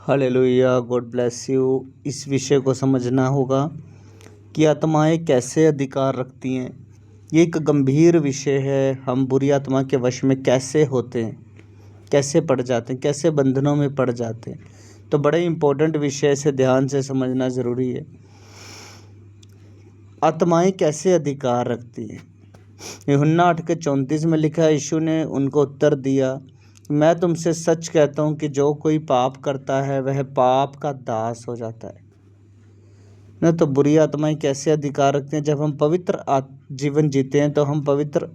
Hallelujah, God bless you. इस विषय को समझना होगा कि आत्माएं कैसे अधिकार रखती हैं। ये एक गंभीर विषय है। हम बुरी आत्मा के वश में कैसे होते हैं, कैसे पड़ जाते हैं, कैसे बंधनों में पड़ जाते हैं। तो बड़े इम्पोर्टेंट विषय से ध्यान से समझना ज़रूरी है। आत्माएं कैसे अधिकार रखती हैं। यूहन्ना 8:34 में लिखा है, यीशु ने उनको उत्तर दिया, मैं तुमसे सच कहता हूँ कि जो कोई पाप करता है वह पाप का दास हो जाता है ना। तो बुरी आत्माएं कैसे अधिकार रखते हैं। जब हम पवित्र जीवन जीते हैं तो हम पवित्र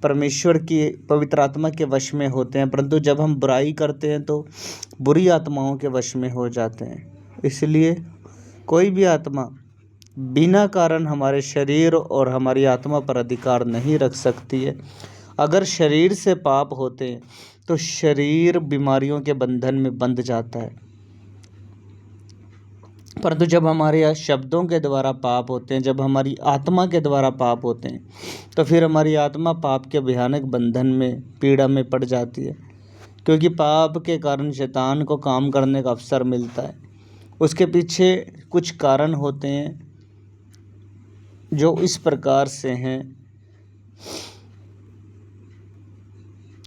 परमेश्वर की पवित्र आत्मा के वश में होते हैं, परंतु जब हम बुराई करते हैं तो बुरी आत्माओं के वश में हो जाते हैं। इसलिए कोई भी आत्मा बिना कारण हमारे शरीर और हमारी आत्मा पर अधिकार नहीं रख सकती है। अगर शरीर से पाप होते हैं तो शरीर बीमारियों के बंधन में बंध जाता है, परंतु जब हमारे शब्दों के द्वारा पाप होते हैं, जब हमारी आत्मा के द्वारा पाप होते हैं, तो फिर हमारी आत्मा पाप के भयानक बंधन में, पीड़ा में पड़ जाती है। क्योंकि पाप के कारण शैतान को काम करने का अवसर मिलता है। उसके पीछे कुछ कारण होते हैं जो इस प्रकार से हैं।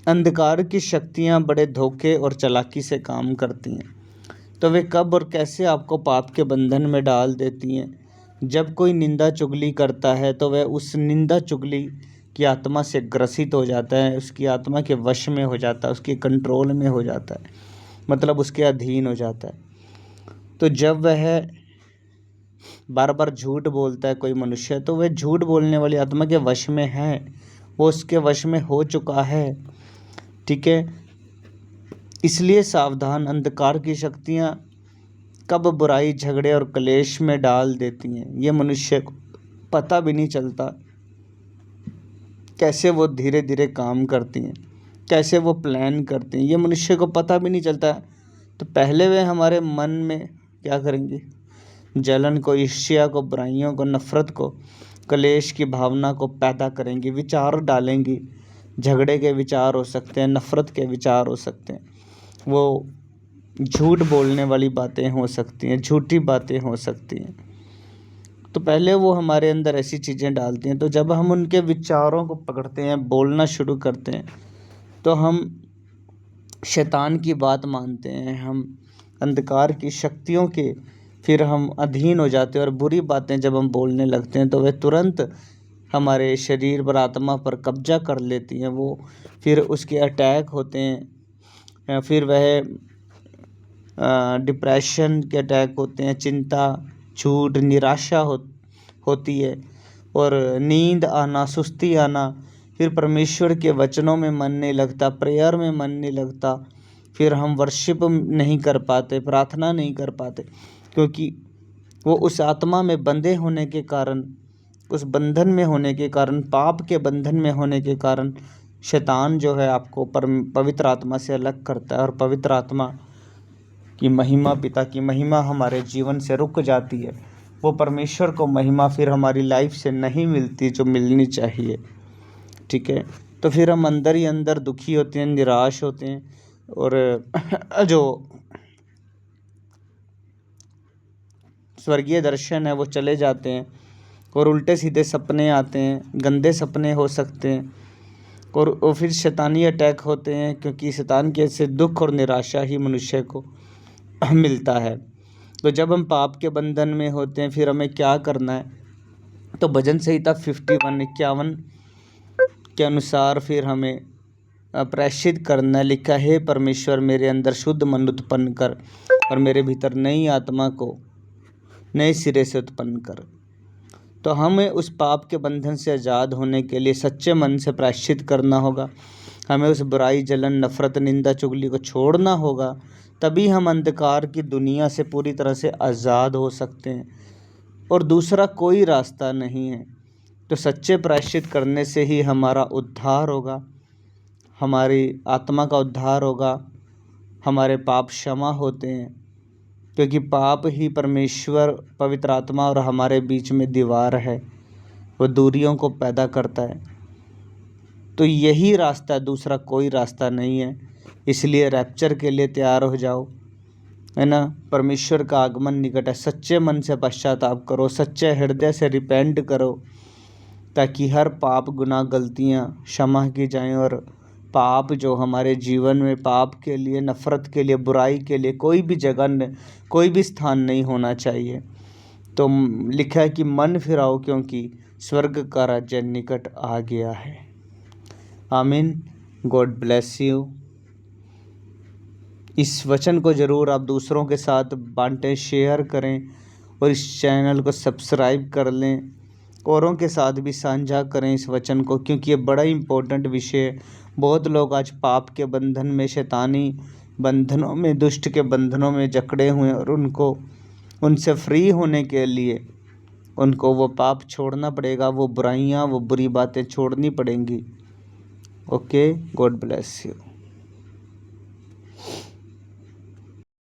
अंधकार की शक्तियां बड़े धोखे और चालाकी से काम करती हैं। तो वे कब और कैसे आपको पाप के बंधन में डाल देती हैं। जब कोई निंदा चुगली करता है तो वह उस निंदा चुगली की आत्मा से ग्रसित हो जाता है, उसकी आत्मा के वश में हो जाता है, उसके कंट्रोल में हो जाता है, मतलब उसके अधीन हो जाता है। तो जब वह बार बार झूठ बोलता है कोई मनुष्य, तो वह झूठ बोलने वाली आत्मा के वश में है, वो उसके वश में हो चुका है। ठीक है, इसलिए सावधान। अंधकार की शक्तियाँ कब बुराई, झगड़े और क्लेश में डाल देती हैं, ये मनुष्य को पता भी नहीं चलता। कैसे वो धीरे धीरे काम करती हैं, कैसे वो प्लान करती हैं, ये मनुष्य को पता भी नहीं चलता। तो पहले वे हमारे मन में क्या करेंगे, जलन को, ईर्ष्या को, बुराइयों को, नफरत को, क्लेश की भावना को पैदा करेंगी, विचार डालेंगी। झगड़े के विचार हो सकते हैं, नफरत के विचार हो सकते हैं, वो झूठ बोलने वाली बातें हो सकती हैं, झूठी बातें हो सकती हैं। तो पहले वो हमारे अंदर ऐसी चीज़ें डालती हैं। तो जब हम उनके विचारों को पकड़ते हैं, बोलना शुरू करते हैं, तो हम शैतान की बात मानते हैं, हम अंधकार की शक्तियों के फिर हम अधीन हो जाते हैं। और बुरी बातें जब हम बोलने लगते हैं तो वे तुरंत हमारे शरीर पर, आत्मा पर कब्जा कर लेती हैं। वो फिर उसके अटैक होते हैं, फिर वह डिप्रेशन के अटैक होते हैं, चिंता, झूठ, निराशा होती है, और नींद आना, सुस्ती आना। फिर परमेश्वर के वचनों में मन नहीं लगता, प्रेयर में मन नहीं लगता, फिर हम वर्शिप नहीं कर पाते, प्रार्थना नहीं कर पाते, क्योंकि वो उस आत्मा में बंधे होने के कारण, उस बंधन में होने के कारण, पाप के बंधन में होने के कारण शैतान जो है आपको पवित्र आत्मा से अलग करता है, और पवित्र आत्मा की महिमा, पिता की महिमा हमारे जीवन से रुक जाती है। वो परमेश्वर को महिमा फिर हमारी लाइफ से नहीं मिलती जो मिलनी चाहिए। ठीक है, तो फिर हम अंदर ही अंदर दुखी होते हैं, निराश होते हैं, और जो स्वर्गीय दर्शन है वो चले जाते हैं, और उल्टे सीधे सपने आते हैं, गंदे सपने हो सकते हैं, और फिर शैतानी अटैक होते हैं, क्योंकि शैतान के से दुख और निराशा ही मनुष्य को मिलता है। तो जब हम पाप के बंधन में होते हैं फिर हमें क्या करना है। तो भजन संहिता 51 के अनुसार फिर हमें प्रायश्चित करना है। लिखा है, परमेश्वर मेरे अंदर शुद्ध मन उत्पन्न कर और मेरे भीतर नई आत्मा को नए सिरे से उत्पन्न कर। तो हमें उस पाप के बंधन से आज़ाद होने के लिए सच्चे मन से प्रायश्चित करना होगा। हमें उस बुराई, जलन, नफरत, निंदा, चुगली को छोड़ना होगा। तभी हम अंधकार की दुनिया से पूरी तरह से आज़ाद हो सकते हैं, और दूसरा कोई रास्ता नहीं है। तो सच्चे प्रायश्चित करने से ही हमारा उद्धार होगा, हमारी आत्मा का उद्धार होगा, हमारे पाप क्षमा होते हैं, क्योंकि पाप ही परमेश्वर, पवित्र आत्मा और हमारे बीच में दीवार है, वो दूरियों को पैदा करता है। तो यही रास्ता है, दूसरा कोई रास्ता नहीं है। इसलिए रैप्चर के लिए तैयार हो जाओ, है ना। परमेश्वर का आगमन निकट है। सच्चे मन से पश्चाताप करो, सच्चे हृदय से रिपेंट करो, ताकि हर पाप गुनाह गलतियाँ क्षमा की जाएं और पाप जो हमारे जीवन में, पाप के लिए, नफ़रत के लिए, बुराई के लिए कोई भी जगह, कोई भी स्थान नहीं होना चाहिए। तो लिखा है कि मन फिराओ, क्योंकि स्वर्ग का राज्य निकट आ गया है। आमीन। God bless you. इस वचन को ज़रूर आप दूसरों के साथ बांटें, शेयर करें और इस चैनल को सब्सक्राइब कर लें। औरों के साथ भी साझा करें इस वचन को, क्योंकि ये बड़ा इम्पोर्टेंट विषय है। बहुत लोग आज पाप के बंधन में, शैतानी बंधनों में, दुष्ट के बंधनों में जकड़े हुए हैं, और उनको उनसे फ्री होने के लिए उनको वो पाप छोड़ना पड़ेगा, वो बुराइयाँ, वो बुरी बातें छोड़नी पड़ेंगी। Okay, God bless you.